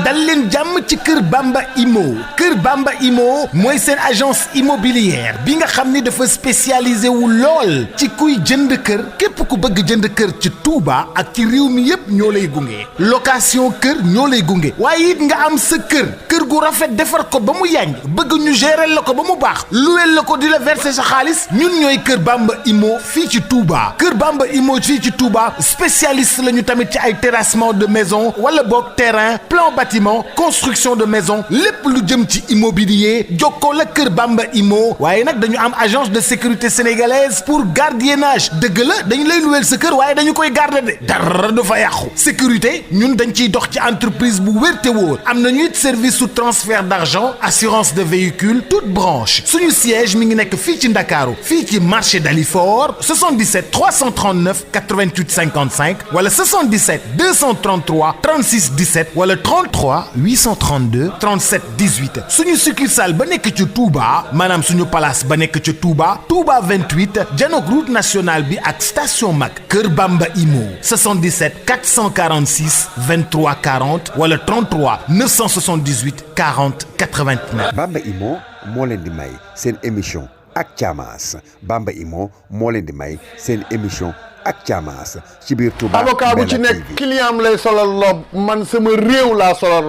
dal leen jàmm ci Kër Bamba Imo Kër Bamba Imo mooy seen agence immobilière bi nga xam ni dafa spécialisé wu lool ci kuy jënd kër képp ku bëgg jënd kër ci Touba ak ci réew mi yépp ñoo lay gunge location kër ñoo lay gunge waaye it nga am sa kër gu rafet defar ko ba mu yànj bëgg ñu gérer la ko ba mu baax luweel la ko di la verser sa xaalis ñun ñooy Kër Bamba Imo fii ci Touba Kër Bamba Imo fii ci Touba spécialiste lañu tamit ci ay terrassement de maison wala boog terrain plan bâtiment construction de maison lépp lu jëm ci immobilier jokkoo la Kër Bamba Imo waaye nag dañu am agence de sécurité sénégalaise pour gardiennage dëgg la dañu lay luweel sa kër waaye dañu koy garder de dara du fa yàqu sécurité ñun dañ ciy dox ci entreprise bu wér te wóor am nañu it service sous transfert d'argent assurance de véhicule toute branche suñu siège mi ngi nekk fii ci Ndakaaru fii ci marché Dalifort 77 339 88 55 wala 77 233 36 17 wala 33 832 37 18 suñu succursale ba nekk ci Touba maanaam suñu place ba nekk ci Touba 28 janook route nationale bi ak station Mac Kër Bamba Imo 77 446 23 40 wala 33 978 40 89. Bamba Imo moo leen di may seen émission ak Thiamas Bamba Imo moo leen di may seen émission ak Thiamas ci biir Touba. avocat bu ci nekk client am lay solal robe man sama réew laa solal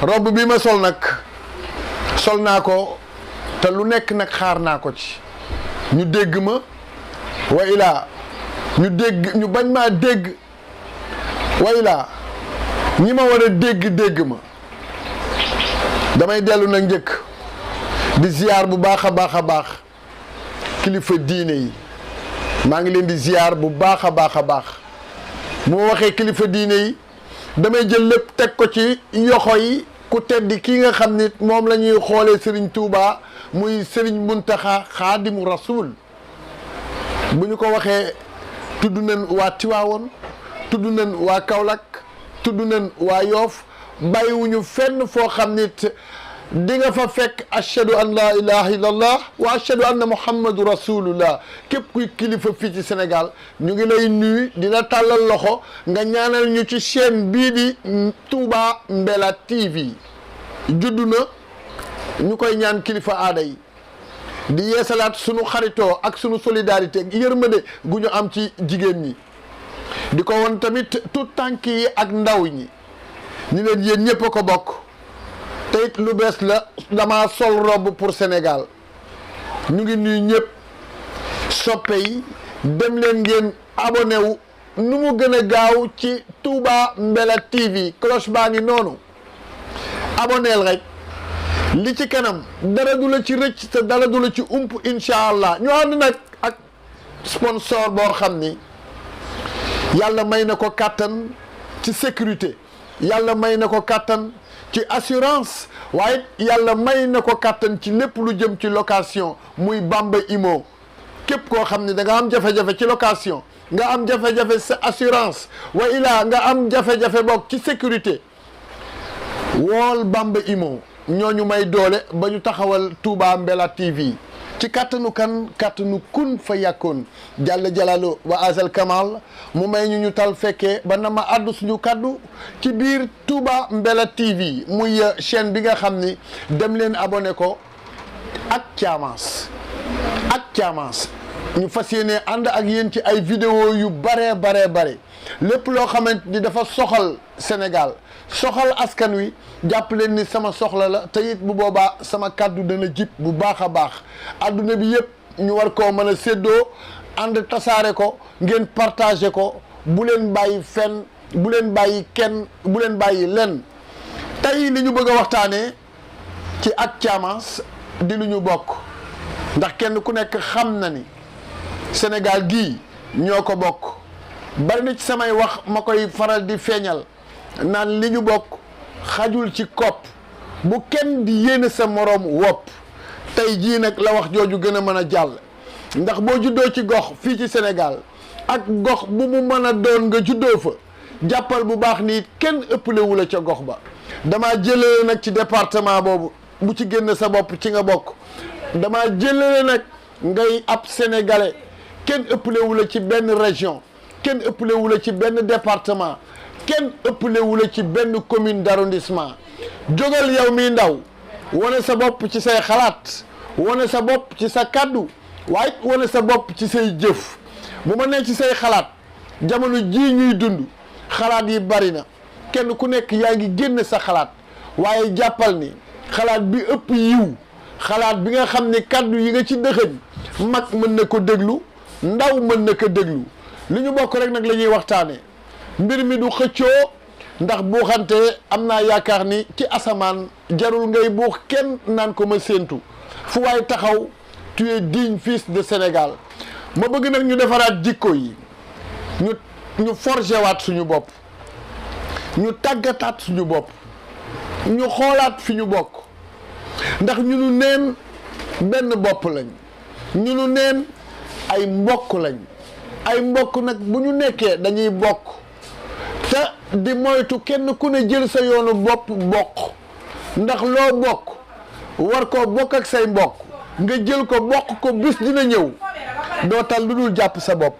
robe bi ma sol nag sol naa ko te lu nekk nag xaar naa ko ci ñu dégg ma wa ilaa ñu bañ maa dégg wa ilaa ñi ma war a dégg ma damay dellu nag njëkk di ziar bu baax a baax kilifa diine yi maa ngi leen di ziar bu baax a baax bu ma waxee kilifa diine yi damay jël lépp teg ko ci yoxo yi ku tedd kii nga xam ni moom la ñuy xoolee Serigne Touba muy Serigne Mountakha Xaadimu Rasul bu ñu ko waxee tudd nañ waa Tiwaawoon tudd nañ waa Kaolack tudd nañ waa Yoof bàyyiwuñu fenn foo xam nit di nga fa fekk ashhadu an la ilaha illallah wa ashhadu anna muhammadu rasulullah képp kuy kilifa fii ci Sénégal ñu ngi lay nuyu dina tàllal loxo nga ñaanal ñu ci chaîne bii di Touba Mbella TV juddu na ñu koy ñaan kilifa aada yi di yeesalaat sunu xaritoo ak sunu solidarité yërmande gu ñu am ci jigéen ñi di ko won tamit tout tànk yi ak ndaw ñi ni leen yéen ñëpp a ko bokk te it lu bees la dama sol robe pour Sénégal ñu ngi nuyu ñëpp soppe yi dem leen ngeen abonné wu nu mu gën a gaaw ci Touba Mbella TV cloche baa ngi noonu abonneel rek li ci kanam dara du la ci rëcc te dara du la ci ump incha allah ñu ànd nag ak sponsor boo xam ni yàlla may na ko kàttan ci sécurité yàlla may na ko kàttan ci assurance waaye yàlla may na ko kàttan ci lépp lu jëm ci location muy Bamba Imo képp koo xam ne da nga am jafe-jafe ci location nga am jafe-jafe sa assurance wa ilaa nga am jafe-jafe boog ci sécurité wool Bamba Imo ñooñu may doole ba ñu taxawal Touba Mbella TV ci kàttanu kàttanu kun fa yàkkoon jàll jalaalu wa azal kamal mu may ñu tal fekkee ba na ma àddu suñu kàddu ci biir Touba Mbella TV muy chaîne bi nga xam ni dem leen abonné ko ak Thiamas ñu fas yéene ànd ak yéen ci ay vidéo yu bare lépp loo xamante ni dafa soxal Sénégal soxal askan wi jàpp leen ni sama soxla la te it bu boobaa sama kàddu dana jib bu baax a baax adduna bi yëpp ñu war koo mën a séddoo ànd tasaare ko ngeen partagé ko bu leen bàyyi fenn bu leen bàyyi kenn bu leen bàyyi lenn tey li ñu bëgg a waxtaanee ci ak Thiamas di lu ñu bokk ndax kenn ku nekk xam na ni Sénégal gii ñoo ko bokk bari na ci samay wax ma koy faral di feeñal naan li ñu bokk xajul ci kopp bu kenn di yéene sa moroom wopp tey jii nag la wax jooju gën a mën a jàll ndax boo juddoo ci gox fii ci Sénégal ak gox bu mu mën a doon nga juddoo fa jàppal bu baax ni kenn ëpplewu la ca gox ba dama jëlale nag ci département boobu bu ci génn sa bopp ci nga bokk dama jëlale nag ngay ab sénégalais kenn ëpplewu la ci benn région kenn ëpplewu la ci benn département kenn ëpplewu la ci benn commune d'arrondissement jógal yow mi ndaw wane sa bopp ci say xalaat wane sa bopp ci sa kàddu waaye wane sa bopp ci say jëf bu ma nee ci say xalaat jamono jii ñuy dund xalaat yi bari na kenn ku nekk yaa ngi génn sa xalaat waaye jàppal ni xalaat bi ëpp yiw xalaat bi nga xam ne kàddu yi nga ci dëxëñ mag mën na ko déglu ndaw mën na ko déglu li ñu bokk rek nag la ñuy waxtaane mbir mi du xëccoo ndax buuxante am naa yaakaar ni ci asamaan jarul ngay buux kenn naan ko ma séentu fu waay taxaw tu es digne fils de Sénégal ma bëgg nag ñu defaraat jikko yi ñu forger waat suñu bopp ñu tàggataat suñu bopp ñu xoolaat fi ñu bokk ndax ñu nu neen benn bopp lañ ñu nu neen ay mbokk lañ ay mbokk nag bu ñu nekkee dañuy bokk te di moytu kenn ku ne jël sa yoonu bopp bokk ndax loo bokk war koo bokk ak say mbokk nga jël ko bokk ko bis dina ñëw doo tal lu dul jàpp sa bopp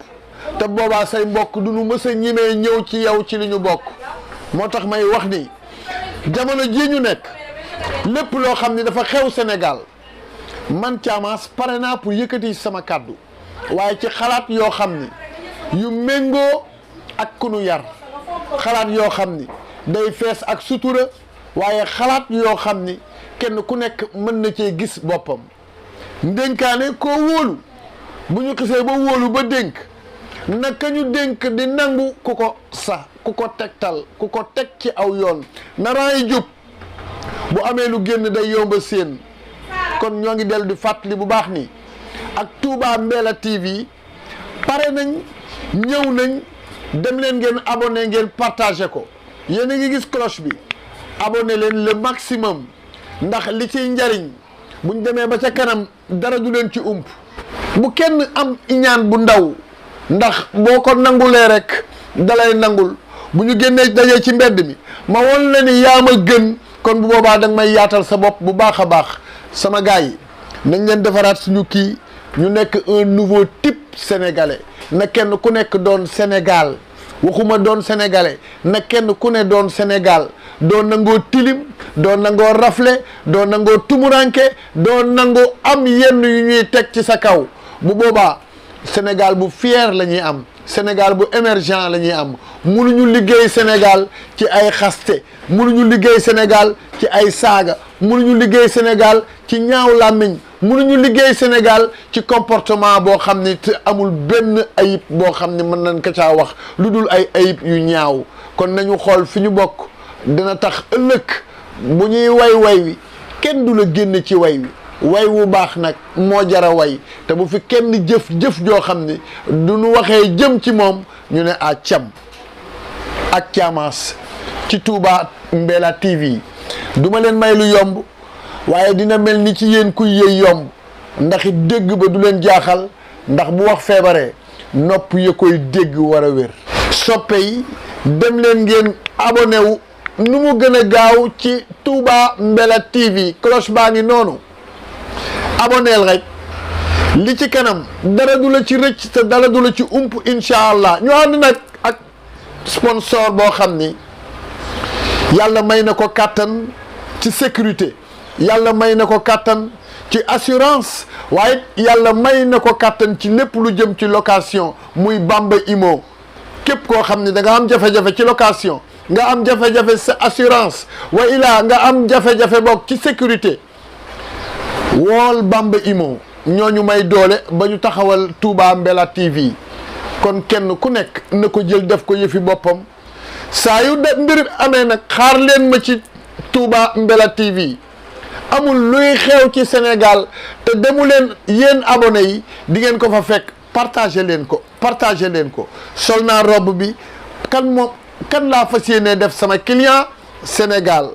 te boobaa say mbokk du nu mës a ñimee ñëw ci yow ci li ñu bokk moo tax may wax ni jamono jii ñu nekk lépp loo xam ni dafa xew Sénégal man Thiamas pare naa pour yëkkati sama kàddu waaye ci xalaat yoo xam ni yu méngoo ak ku nu yar xalaat yoo xam ni day fees ak sutura waaye xalaat yoo xam ni kenn ku nekk mën na cee gis boppam ndénkaane koo wóolu bu ñu xisee ba wóolu ba dénk naka ñu dénk di nangu ku ko sax ku ko tegtal ku ko teg ci aw yoon naraan yi jub bu amee lu génn day yomba séen kon ñoo ngi dellu di fàttali bu baax ni ak Touba Mbella TV pare nañ ñëw nañ dem leen ngeen abonné ngeen partagé ko yéen a ngi gis cloche bi abonné leen le maximum ndax li ciy njariñ buñ demee ba ca kanam dara du leen ci ump bu kenn am iñaan bu ndaw ndax boo ko nangulee rek dalay nangul bu ñu génnee dajee ci mbedd mi ma won la ni yaa ma gën kon bu boobaa danga may yaatal sa bopp bu baax a baax sama gars yi nañ leen defaraat suñu kii ñu nekk un nouveau type sénégalais na kenn ku nekk doon Sénégal waxuma doon sénégalais na kenn ku ne doon Sénégal doo nangoo tilim doo nangoo rafle doo nangoo tumuranke doo nangoo am yenn yu ñuy teg ci sa kaw bu boobaa Sénégal bu fier la ñuy am Sénégal bu émergent la ñuy am mënuñu liggéey Sénégal ci ay xaste mënuñu liggéey Sénégal ci ay saaga mënuñu liggéey Sénégal ci ñaaw làmmiñ mënuñu liggéey Sénégal ci comportement boo xam ni te amul benn ayib boo xam ni mën nañ ko caa wax lu dul ay ayib yu ñaaw kon nañu xool fi ñu bokk dina tax ëllëg bu ñuy way wi kenn du la génn ci way wi way wu baax nag moo jara way te bu fi kenn jëf joo xam ni du nu waxee jëm ci moom ñu ne a cam ak Thiamas ci Touba Mbella TV du ma leen may lu yomb waaye dina mel ni ci yéen kuy yëy yomb ndax it dégg ba du leen jaaxal ndax bu wax feebaree nopp ya koy dégg war a wér soppe yi dem leen ngeen abonné wu nu mu gën a gaaw ci Touba Mbella TV cloche baa ngi noonu aboneel rek li ci kanam dara du la ci rëcc te dara du la ci ump incha allah ñu ànd nag ak sponsor boo xam ni yàlla may na ko kàttan ci sécurité yàlla may na ko kàttan ci assurance waaye yàlla may na ko kàttan ci lépp lu jëm ci location muy Bamba Imo képp koo xam ne da nga am jafe-jafe ci location nga am jafe-jafe sa assurance wa ilaa nga am jafe-jafe boog ci sécurité wool Bamba Imo ñooñu may doole ba ñu taxawal Touba Mbella TV kon kenn ku nekk na ko jël def ko yëfi boppam saa yu de mbir amee nag xaar leen ma ci Touba Mbella TV amul luy xew ci Sénégal te demu leen yéen abonné yi di ngeen ko fa fekk partagé leen ko sol naa robe bi kan laa fas yéenee def sama client Sénégal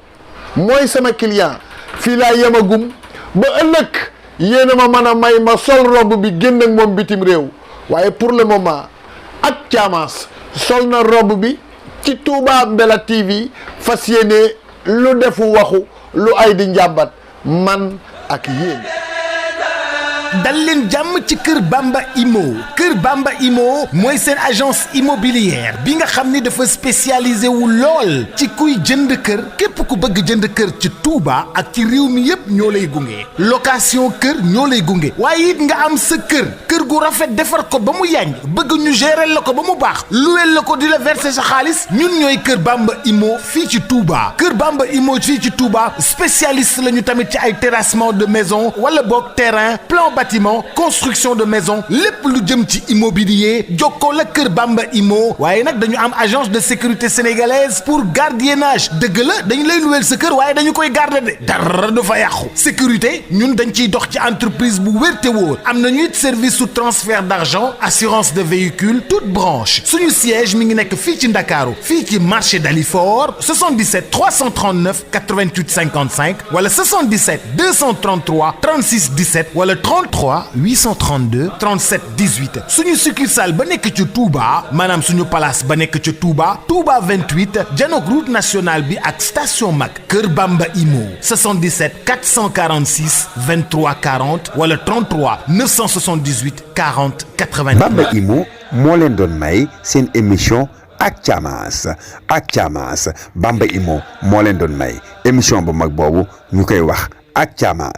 mooy sama client fii laa yemagum ba ëllëg yéen a ma mën a may ma sol robe bi génn ak moom bitim réew waaye pour le moment ak Thiamas sol na robe bi ci Touba Mbella TV fas yéene lu defu waxu lu ay di njàmbat man ak yéen dal leen jàmm ci Kër Bamba Imo Kër Bamba Imo mooy seen agence immobilière bi nga xam ni dafa spécialisé wu lool ci kuy jënd kër képp ku bëgg jënd kër ci Touba ak ci réew mi yépp ñoo lay gunge location kër ñoo lay gunge waaye it nga am sa kër gu rafet defar ko ba mu yànj bëgg ñu gérer la ko ba mu baax luweel la ko di la verser sa xaalis ñun ñooy Kër Bamba Imo fii ci Touba Kër Bamba Imo fii ci Touba spécialiste lañu tamit ci ay terrassement de maison wala boog terrain plan bâtiment construction de maison lépp lu jëm ci immobilier jokkoo la Kër Bamba Imo waaye nag dañu am agence de sécurité sénégalaise pour gardiennage dëgg la dañu lay luweel sa kër waaye dañu koy garder de dara du fa yàqu sécurité ñun dañ ciy dox ci entreprise bu wér te wóor am nañu it service sous transfert d'argent assurance de véhicule toute branche suñu siège mi ngi nekk fii ci Ndakaaru fii ci marché Dalifort 77 339 88 55 wala 77 233 36 17 wala 33 832 37 18 suñu succursale ba nekk ci Touba maanaam suñu place ba nekk ci Touba 28 janook route nationale bi ak station Mac Kër Bamba Imo 77 446 23 40 wala 33 978 40 80. Bamba Imo moo leen doon may seen émission ak Thiamas Bamba Imo moo leen doon may émission bu mag boobu ñu koy wax ak Thiamas.